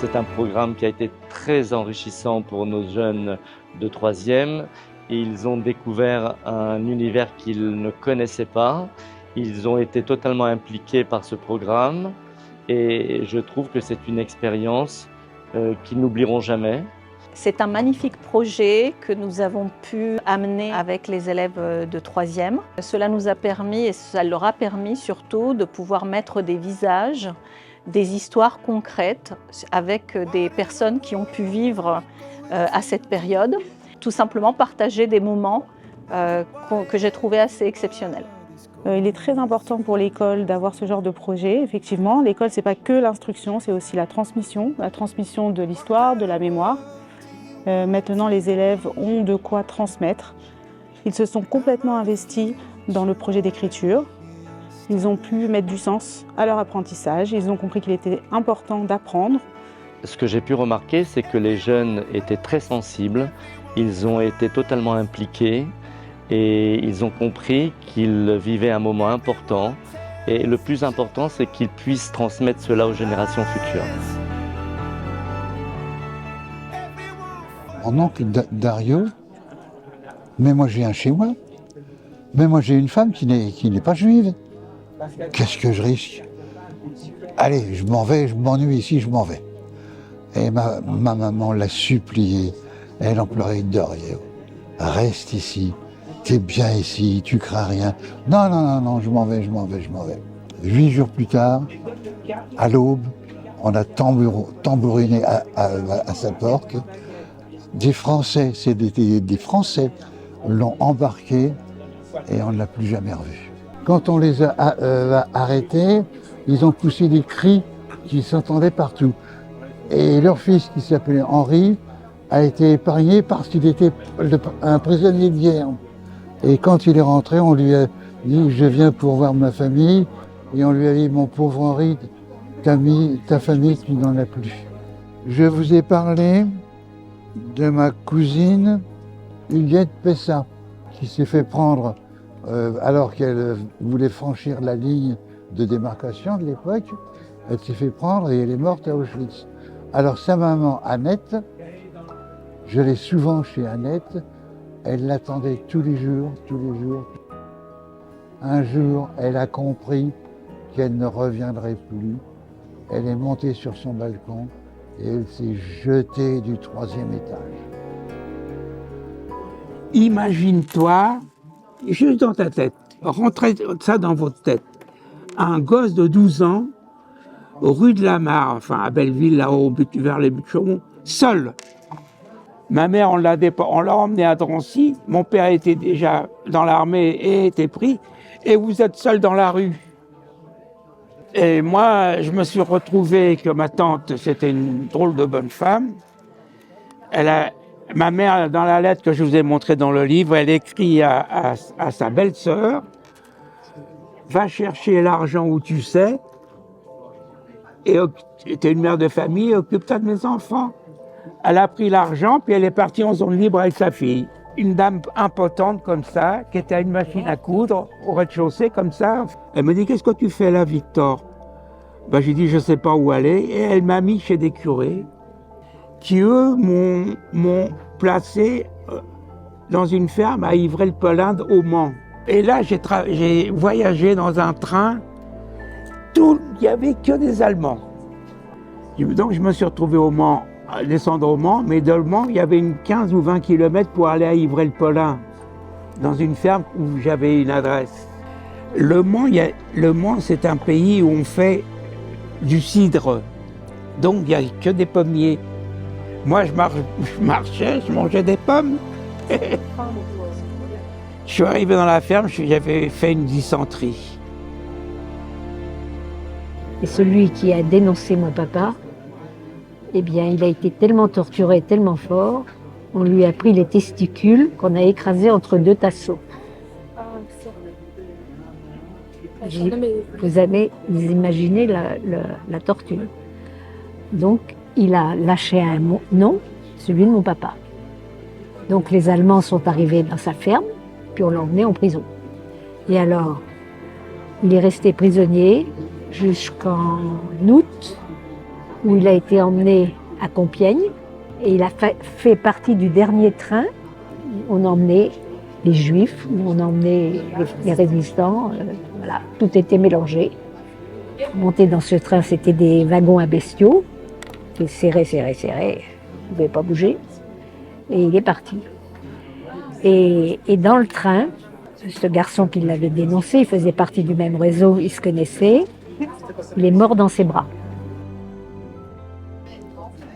c'est un programme qui a été très enrichissant pour nos jeunes de troisième. Ils ont découvert un univers qu'ils ne connaissaient pas. Ils ont été totalement impliqués par ce programme et je trouve que c'est une expérience qu'ils n'oublieront jamais. C'est un magnifique projet que nous avons pu amener avec les élèves de troisième. Cela nous a permis, et ça leur a permis surtout, de pouvoir mettre des visages, des histoires concrètes avec des personnes qui ont pu vivre à cette période. Tout simplement partager des moments que j'ai trouvés assez exceptionnels. Il est très important pour l'école d'avoir ce genre de projet. Effectivement, l'école, ce n'est pas que l'instruction, c'est aussi la transmission de l'histoire, de la mémoire. Maintenant, les élèves ont de quoi transmettre. Ils se sont complètement investis dans le projet d'écriture. Ils ont pu mettre du sens à leur apprentissage. Ils ont compris qu'il était important d'apprendre. Ce que j'ai pu remarquer, c'est que les jeunes étaient très sensibles. Ils ont été totalement impliqués et ils ont compris qu'ils vivaient un moment important. Et le plus important, c'est qu'ils puissent transmettre cela aux générations futures. Mon oncle Dario, mais moi j'ai un chez moi, mais moi j'ai une femme qui n'est pas juive. Qu'est-ce que je risque? Allez, je m'en vais, je m'ennuie ici, je m'en vais. Et ma maman l'a supplié, elle en pleurait Dario. Reste ici, t'es bien ici, tu crains rien. Non, non, non, non, je m'en vais. 8 jours plus tard, à l'aube, on a tambouriné à sa porte. Des Français, des Français l'ont embarqué et on ne l'a plus jamais revu. Quand on les a arrêtés, ils ont poussé des cris qui s'entendaient partout. Et leur fils, qui s'appelait Henri, a été épargné parce qu'il était un prisonnier de guerre. Et quand il est rentré, on lui a dit « Je viens pour voir ma famille ». Et on lui a dit « Mon pauvre Henri, ta famille, tu n'en as plus ». Je vous ai parlé de ma cousine Huguette Pessa, qui s'est fait prendre alors qu'elle voulait franchir la ligne de démarcation de l'époque. Elle s'est fait prendre et elle est morte à Auschwitz. Alors sa maman Annette, je l'ai souvent chez Annette, elle l'attendait tous les jours. Un jour, elle a compris qu'elle ne reviendrait plus. Elle est montée sur son balcon et elle s'est jetée du 3e étage. Imagine-toi, juste dans ta tête, rentrez ça dans votre tête, un gosse de 12 ans, rue de la Mare, enfin à Belleville, là-haut, vers les buts de Chaumont, seul. Ma mère, on l'a emmené à Drancy, mon père était déjà dans l'armée et était pris, et vous êtes seul dans la rue. Et moi, je me suis retrouvé que ma tante, c'était une drôle de bonne femme. Ma mère, dans la lettre que je vous ai montrée dans le livre, elle écrit à sa belle-sœur « Va chercher l'argent où tu sais, et t'es une mère de famille, occupe-toi de mes enfants. » Elle a pris l'argent, puis elle est partie en zone libre avec sa fille. Une dame impotente comme ça, qui était à une machine à coudre, au rez-de-chaussée comme ça. Elle me dit « Qu'est-ce que tu fais là, Victor ?» Ben, j'ai dit « Je ne sais pas où aller ». Et elle m'a mis chez des curés qui, eux, m'ont placé dans une ferme à Ivry-le-Pelinde, au Mans. Et là, j'ai voyagé dans un train. Il n'y avait que des Allemands. Donc, je me suis retrouvé au Mans, descendre au Mans, mais de Le Mans, il y avait une 15 ou 20 km pour aller à Ivry-le-Pelinde, dans une ferme où j'avais une adresse. Le Mans, c'est un pays où on fait du cidre, donc il n'y a que des pommiers. Moi, je marchais, je mangeais des pommes. Je suis arrivé dans la ferme, j'avais fait une dysenterie. Et celui qui a dénoncé mon papa, eh bien, il a été tellement torturé, tellement fort, on lui a pris les testicules qu'on a écrasés entre 2 tasseaux. Vous imaginez la torture. Donc, il a lâché un nom, celui de mon papa. Donc, les Allemands sont arrivés dans sa ferme, puis on l'a emmené en prison. Et alors, il est resté prisonnier jusqu'en août où il a été emmené à Compiègne et il a fait partie du dernier train où on emmenait les Juifs, où on emmenait les résistants, voilà, tout était mélangé. Monter dans ce train, c'était des wagons à bestiaux, qui serrés, il ne pouvait pas bouger, et il est parti. Et dans le train, ce garçon qui l'avait dénoncé, il faisait partie du même réseau, ils se connaissaient, il est mort dans ses bras.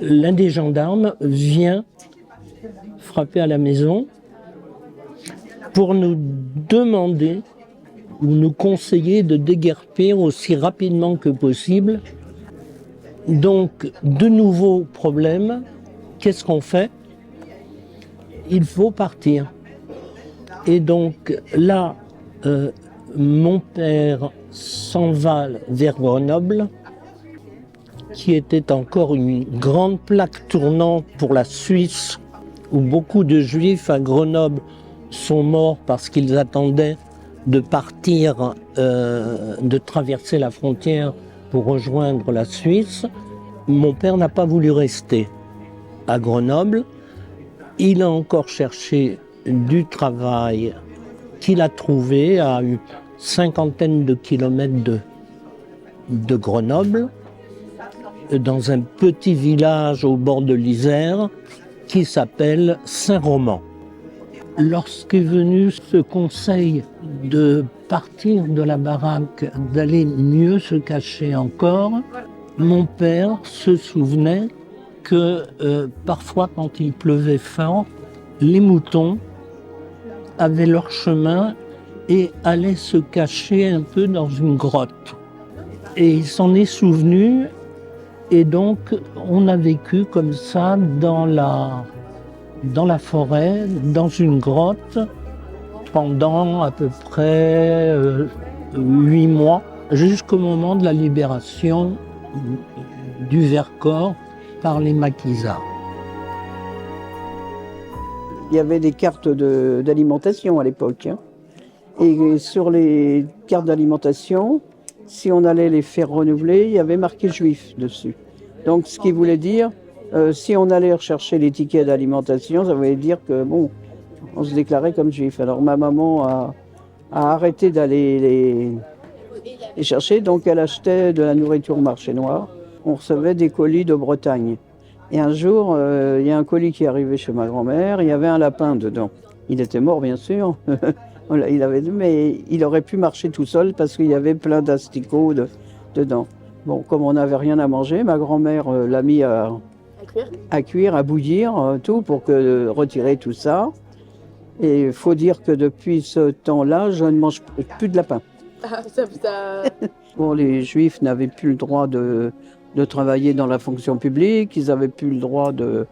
L'un des gendarmes vient frapper à la maison pour nous demander ou nous conseiller de déguerpir aussi rapidement que possible. Donc, de nouveaux problèmes, qu'est-ce qu'on fait? Il faut partir. Et donc là, mon père s'en va vers Grenoble, qui était encore une grande plaque tournante pour la Suisse, où beaucoup de Juifs à Grenoble sont morts parce qu'ils attendaient de partir, de traverser la frontière pour rejoindre la Suisse. Mon père n'a pas voulu rester à Grenoble. Il a encore cherché du travail qu'il a trouvé à une cinquantaine de kilomètres de Grenoble, dans un petit village au bord de l'Isère qui s'appelle Saint-Roman. Lorsqu'est venu ce conseil de partir de la baraque, d'aller mieux se cacher encore, mon père se souvenait que parfois quand il pleuvait fort, les moutons avaient leur chemin et allaient se cacher un peu dans une grotte. Et il s'en est souvenu, et donc on a vécu comme ça dans la forêt, dans une grotte, pendant à peu près 8 mois, jusqu'au moment de la libération du Vercors par les maquisards. Il y avait des cartes d'alimentation à l'époque. Hein. Et sur les cartes d'alimentation, si on allait les faire renouveler, il y avait marqué juif dessus. Donc ce qui voulait dire, si on allait rechercher les tickets d'alimentation, ça voulait dire que bon, on se déclarait comme juif. Alors ma maman a arrêté d'aller les chercher, donc elle achetait de la nourriture au marché noir. On recevait des colis de Bretagne. Et un jour, il y a un colis qui est arrivé chez ma grand-mère, il y avait un lapin dedans. Il était mort, bien sûr, mais il aurait pu marcher tout seul parce qu'il y avait plein d'asticots dedans. Bon, comme on n'avait rien à manger, ma grand-mère l'a mis à cuire, à bouillir, tout pour retirer tout ça. Et il faut dire que depuis ce temps-là, je ne mange plus de lapin. Bon, les Juifs n'avaient plus le droit de travailler dans la fonction publique, ils n'avaient plus le droit de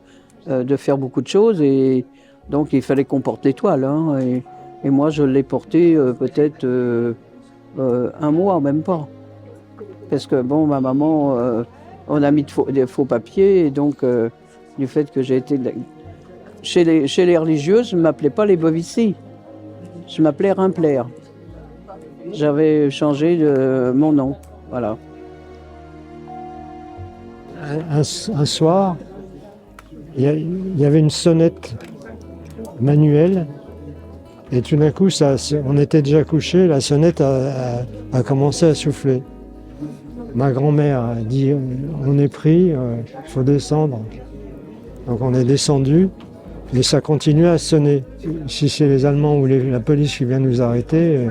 faire beaucoup de choses, et donc il fallait qu'on porte l'étoile. Hein, et moi, je l'ai porté peut-être 1 mois, même pas. Parce que bon, ma maman, on a mis des faux papiers, et donc du fait que j'ai été chez les religieuses, je ne m'appelais pas les Bovici, je m'appelais Rimpler. J'avais changé mon nom, voilà. Un soir, il y avait une sonnette manuelle, et tout d'un coup, on était déjà couchés, la sonnette a commencé à souffler. Ma grand-mère a dit « on est pris, il faut descendre ». Donc on est descendu, et ça continuait à sonner. Si c'est les Allemands ou la police qui vient nous arrêter,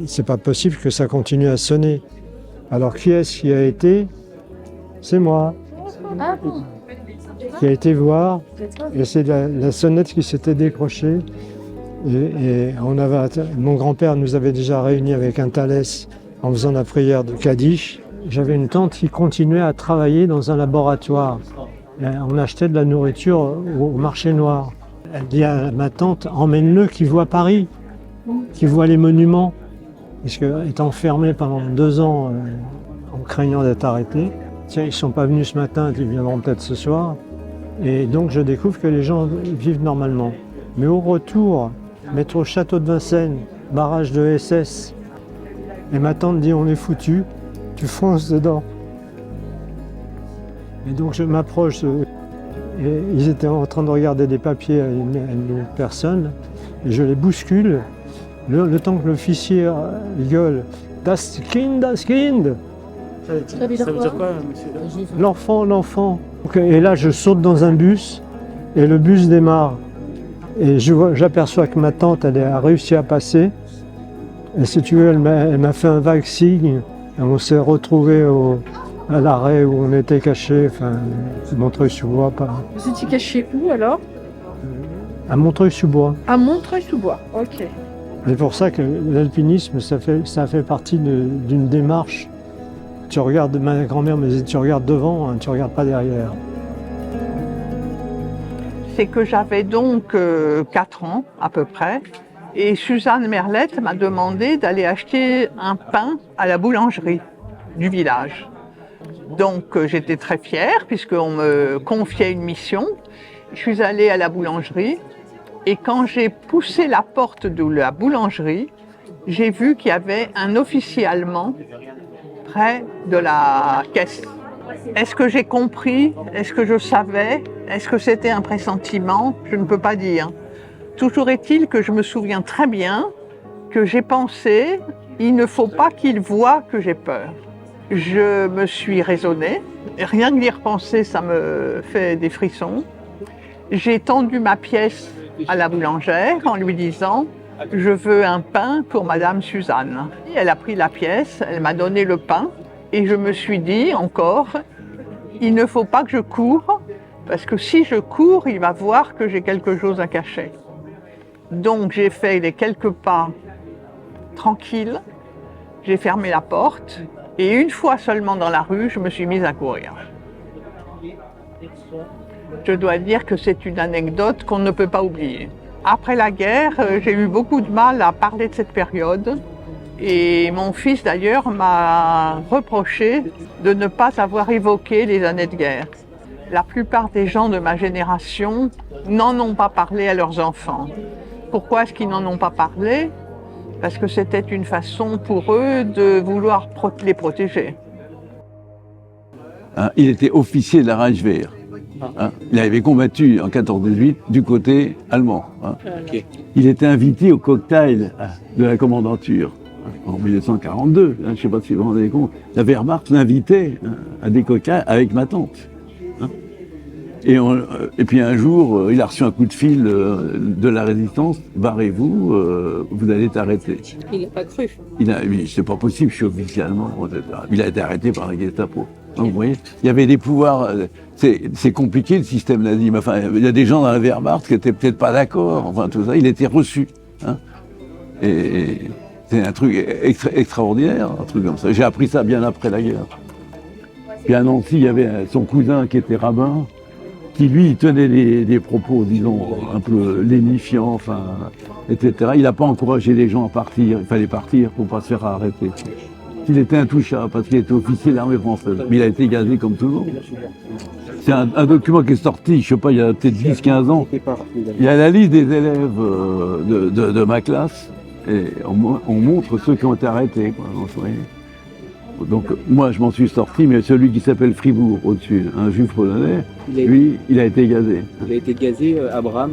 c'est pas possible que ça continue à sonner. Alors qui est-ce qui a été ? C'est moi qui a été voir, et c'est la sonnette qui s'était décrochée. Et mon grand-père nous avait déjà réunis avec un Thalès en faisant la prière de Kaddish. J'avais une tante qui continuait à travailler dans un laboratoire. On achetait de la nourriture au marché noir. Elle dit à ma tante, emmène-le qu'il voit Paris, qu'il voit les monuments. Parce qu'étant fermé pendant 2 ans en craignant d'être arrêté, tiens, ils ne sont pas venus ce matin, ils viendront peut-être ce soir. Et donc je découvre que les gens vivent normalement. Mais au retour, métro Château de Vincennes, barrage de SS, et ma tante dit on est foutu, tu fonces dedans. Et donc je m'approche, et ils étaient en train de regarder des papiers à une personne, et je les bouscule. Le temps que l'officier gueule « Das Kind, das Kind !» Ça veut dire quoi, monsieur? L'enfant, l'enfant. Et là, je saute dans un bus, et le bus démarre. Et j'aperçois que ma tante, elle a réussi à passer. Et si tu veux, elle m'a fait un vague signe. Et on s'est retrouvés à l'arrêt où on était cachés, enfin, Montreuil-sous-Bois. Vous étiez caché où alors? À Montreuil-sous-Bois. À Montreuil-sous-Bois, ok. C'est pour ça que l'alpinisme, ça fait partie d'une démarche. Tu regardes, ma grand-mère me disait, tu regardes devant, hein, tu regardes pas derrière. C'est que j'avais donc 4 ans à peu près, et Suzanne Merlette m'a demandé d'aller acheter un pain à la boulangerie du village. Donc j'étais très fière puisqu'on me confiait une mission. Je suis allée à la boulangerie et quand j'ai poussé la porte de la boulangerie, j'ai vu qu'il y avait un officier allemand près de la caisse. Est-ce que j'ai compris? Est-ce que je savais? Est-ce que c'était un pressentiment? Je ne peux pas dire. Toujours est-il que je me souviens très bien que j'ai pensé « il ne faut pas qu'il voie que j'ai peur ». Je me suis raisonnée, rien que d'y repenser, ça me fait des frissons. J'ai tendu ma pièce à la boulangère en lui disant « je veux un pain pour Madame Suzanne ». Elle a pris la pièce, elle m'a donné le pain et je me suis dit encore « il ne faut pas que je cours parce que si je cours, il va voir que j'ai quelque chose à cacher ». Donc j'ai fait les quelques pas tranquilles, j'ai fermé la porte et une fois seulement dans la rue, je me suis mise à courir. Je dois dire que c'est une anecdote qu'on ne peut pas oublier. Après la guerre, j'ai eu beaucoup de mal à parler de cette période et mon fils d'ailleurs m'a reproché de ne pas avoir évoqué les années de guerre. La plupart des gens de ma génération n'en ont pas parlé à leurs enfants. Pourquoi est-ce qu'ils n'en ont pas parlé? Parce que c'était une façon pour eux de vouloir les protéger. Il était officier de la Reichswehr. Il avait combattu en 14-18 du côté allemand. Okay. Il était invité au cocktail de la commandanture en 1942. Je ne sais pas si vous vous rendez compte. La Wehrmacht l'invitait à des cocktails avec ma tante. Et puis un jour, il a reçu un coup de fil de la résistance. Barrez-vous, vous allez être arrêté. Il n'a pas cru. C'est pas possible, je suis officiellement. Il a été arrêté par la Gestapo. Donc, vous voyez, il y avait des pouvoirs. C'est compliqué le système nazi. Mais enfin, il y a des gens dans la Wehrmacht qui étaient peut-être pas d'accord. Enfin, tout ça, il était reçu. Et c'est un truc extraordinaire, un truc comme ça. J'ai appris ça bien après la guerre. Puis à Nancy, il y avait son cousin qui était rabbin, qui lui tenait des propos, disons, un peu lénifiants, enfin, etc. Il n'a pas encouragé les gens à partir. Il fallait partir pour ne pas se faire arrêter. Il était intouchable parce qu'il était officier de l'armée française. Mais il a été gazé comme tout le monde. C'est un document qui est sorti, je sais pas, il y a peut-être 10-15 ans. Il y a la liste des élèves de ma classe et on montre ceux qui ont été arrêtés, quoi, vous voyez. Donc moi je m'en suis sorti, mais celui qui s'appelle Fribourg au-dessus, un juif polonais, lui, il a été gazé. Il a été gazé, Abraham?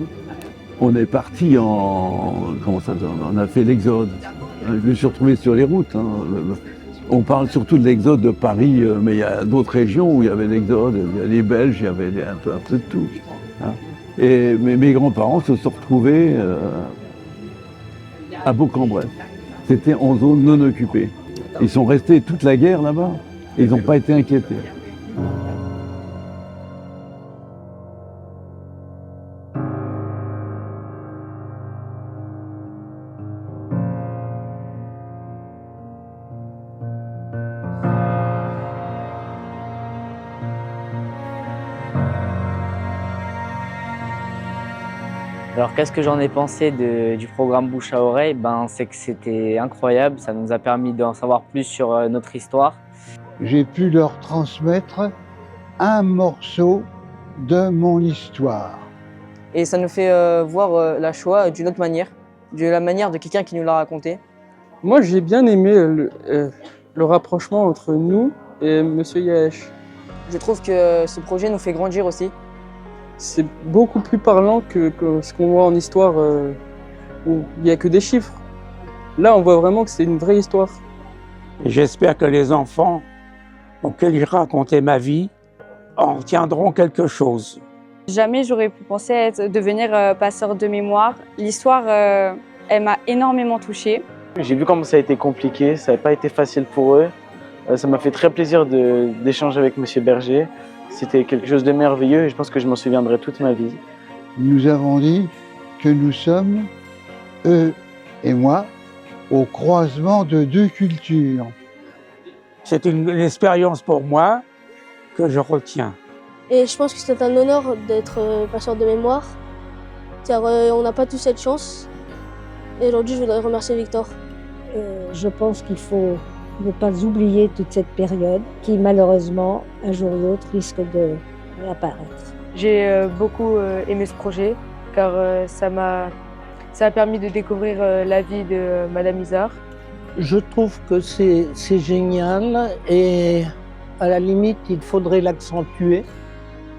On est parti comment ça, on a fait l'exode. Je me suis retrouvé sur les routes. On parle surtout de l'exode de Paris, mais il y a d'autres régions où il y avait l'exode. Il y a les Belges, il y avait un peu de tout. Et mes grands-parents se sont retrouvés à Bourg-en-Bresse. C'était en zone non occupée. Ils sont restés toute la guerre là-bas et ils n'ont pas été inquiétés. Alors qu'est-ce que j'en ai pensé du programme Bouche à oreille? C'est que c'était incroyable, ça nous a permis d'en savoir plus sur notre histoire. J'ai pu leur transmettre un morceau de mon histoire. Et ça nous fait voir la Shoah d'une autre manière, de la manière de quelqu'un qui nous l'a raconté. Moi j'ai bien aimé le rapprochement entre nous et M. Yaesh. Je trouve que ce projet nous fait grandir aussi. C'est beaucoup plus parlant que ce qu'on voit en histoire où il n'y a que des chiffres. Là, on voit vraiment que c'est une vraie histoire. Et j'espère que les enfants auxquels j'ai raconté ma vie en retiendront quelque chose. Jamais j'aurais pu penser devenir passeur de mémoire. L'histoire, elle m'a énormément touchée. J'ai vu comment ça a été compliqué, ça n'a pas été facile pour eux. Ça m'a fait très plaisir d'échanger avec M. Berger. C'était quelque chose de merveilleux et je pense que je m'en souviendrai toute ma vie. Nous avons dit que nous sommes, eux et moi, au croisement de deux cultures. C'est une expérience pour moi que je retiens. Et je pense que c'est un honneur d'être passeur de mémoire, car on n'a pas tous cette chance. Et aujourd'hui, je voudrais remercier Victor. Je pense qu'il faut ne pas oublier toute cette période qui, malheureusement, un jour ou l'autre, risque de réapparaître. J'ai beaucoup aimé ce projet, car ça m'a permis de découvrir la vie de Madame Isard. Je trouve que c'est génial et à la limite, il faudrait l'accentuer.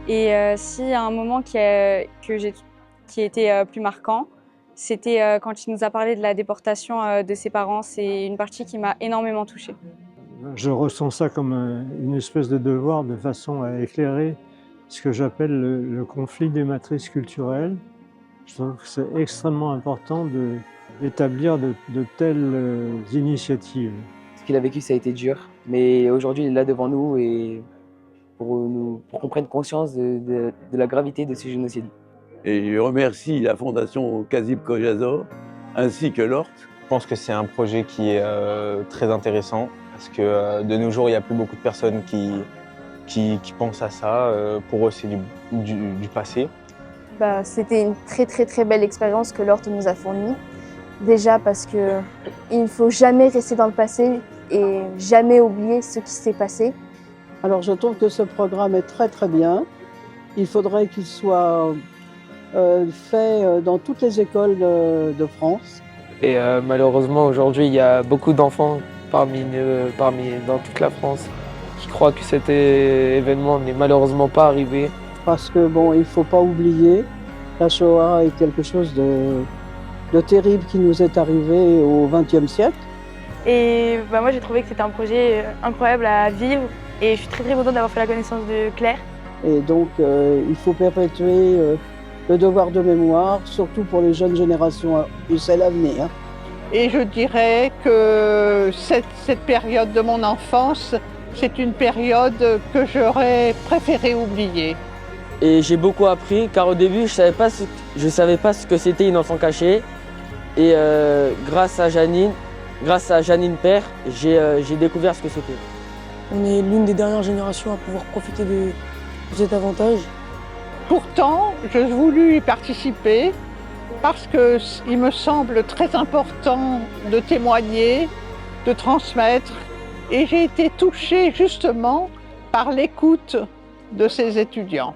Et s'il y a un moment qui a été plus marquant, c'était quand il nous a parlé de la déportation de ses parents. C'est une partie qui m'a énormément touchée. Je ressens ça comme une espèce de devoir de façon à éclairer ce que j'appelle le conflit des matrices culturelles. Je trouve que c'est extrêmement important d'établir de telles initiatives. Ce qu'il a vécu, ça a été dur, mais aujourd'hui, il est là devant nous et pour qu'on prenne conscience de la gravité de ce génocide. Et je remercie la Fondation Kazim Kojazor ainsi que l'ORT. Je pense que c'est un projet qui est très intéressant parce que de nos jours, il n'y a plus beaucoup de personnes qui pensent à ça. Pour eux, c'est du passé. C'était une très belle expérience que l'ORT nous a fournie. Déjà parce qu'il ne faut jamais rester dans le passé et jamais oublier ce qui s'est passé. Alors je trouve que ce programme est très bien. Il faudrait qu'il soit fait dans toutes les écoles de France. Et malheureusement, aujourd'hui, il y a beaucoup d'enfants dans toute la France qui croient que cet événement n'est malheureusement pas arrivé. Parce que bon, il ne faut pas oublier, la Shoah est quelque chose de terrible qui nous est arrivé au XXe siècle. Et moi, j'ai trouvé que c'était un projet incroyable à vivre et je suis très contente d'avoir fait la connaissance de Claire. Et donc, il faut perpétuer le devoir de mémoire, surtout pour les jeunes générations, c'est l'avenir. Et je dirais que cette période de mon enfance, c'est une période que j'aurais préféré oublier. Et j'ai beaucoup appris, car au début, je savais pas ce que c'était une enfant cachée. Et grâce à Janine Père, j'ai découvert ce que c'était. On est l'une des dernières générations à pouvoir profiter de cet avantage. Pourtant, j'ai voulu y participer parce qu'il me semble très important de témoigner, de transmettre. Et j'ai été touchée justement par l'écoute de ces étudiants.